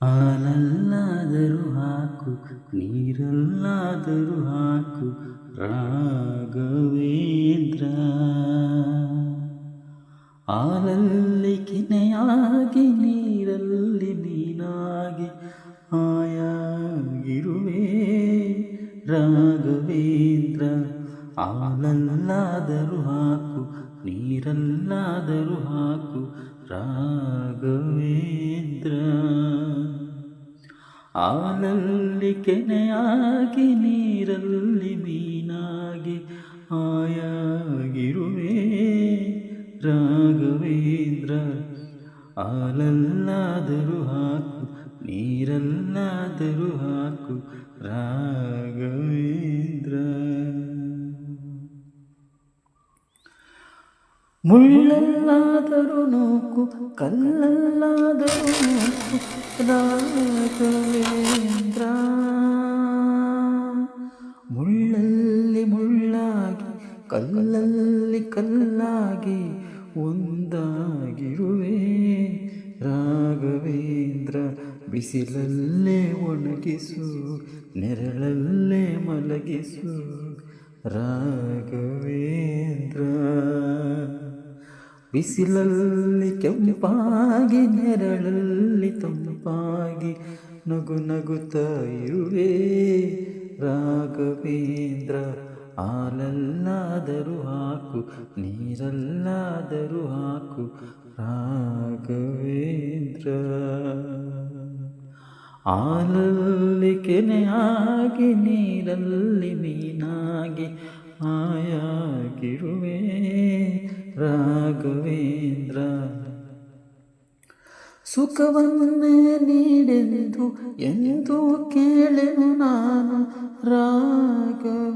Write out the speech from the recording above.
ಹಾಲಲ್ಲಾದರೂ ಹಾಕು ನೀರಲ್ಲಾದರೂ ಹಾಕು ರಾಘವೇಂದ್ರ. ಹಾಲಲ್ಲಿ ಕೆನೆಯಾಗಿ ನೀರಲ್ಲಿ ಮೀನಾಗಿ ಹಾಯಾಗಿರುವೆ ರಾಘವೇಂದ್ರ. ಹಾಲಲ್ಲಾದರೂ ಹಾಕು ನೀರಲ್ಲಾದರೂ ಹಾಕು ರಾಘವೇಂದ್ರ. ಹಾಲಲ್ಲಿ ಕೆನೆಯಾಗಿ ನೀರಲ್ಲಿ ಮೀನಾಗಿ ಹಾಯಾಗಿರುವೆ ರಾಘವೇಂದ್ರ. ಹಾಲಲ್ಲಾದರೂ ಹಾಕು ನೀರಲ್ಲಾದರೂ ಹಾಕು ರಾಘವೇಂದ್ರ. ಮುಳ್ಳಲ್ಲಾದರೂ ನೂಕು ಕಲ್ಲಲ್ಲಾದರೂ ನೂಕು ರಾಘವೇಂದ್ರ. ಮುಳ್ಳಲ್ಲಿ ಮುಳ್ಳಾಗಿ ಕಲ್ಲಲ್ಲಿ ಕಲ್ಲಾಗಿ ಒಂದಾಗಿರುವೆ ರಾಘವೇಂದ್ರ. ಬಿಸಿಲಲ್ಲೇ ಒಣಗಿಸು ನೆರಳಲ್ಲೇ ಮಲಗಿಸು ರಾಘವೇಂದ್ರ. ಬಿಸಿಲಲ್ಲಿ ಕೆಂಪಾಗಿ ನೆರಳಲ್ಲಿ ತಂಪಾಗಿ ನಗು ನಗುತ್ತಾ ಇರುವೆ ರಾಘವೇಂದ್ರ. ಹಾಲಲ್ಲಾದರೂ ಹಾಕು ನೀರಲ್ಲಾದರೂ ಹಾಕು ರಾಘವೇಂದ್ರ. ಹಾಲಲ್ಲಿ ಕೆನೆಯಾಗಿ ನೀರಲ್ಲಿ ಮೀನಾಗಿ ಹಾಯಾಗಿರುವೆ ರಾಘವೇಂದ್ರ. ಸುಖವನ್ನೇ ನೀಡೆಂದು ಎಂದು ಕೇಳೆನು ನಾನು ರಾಘವೇಂದ್ರ.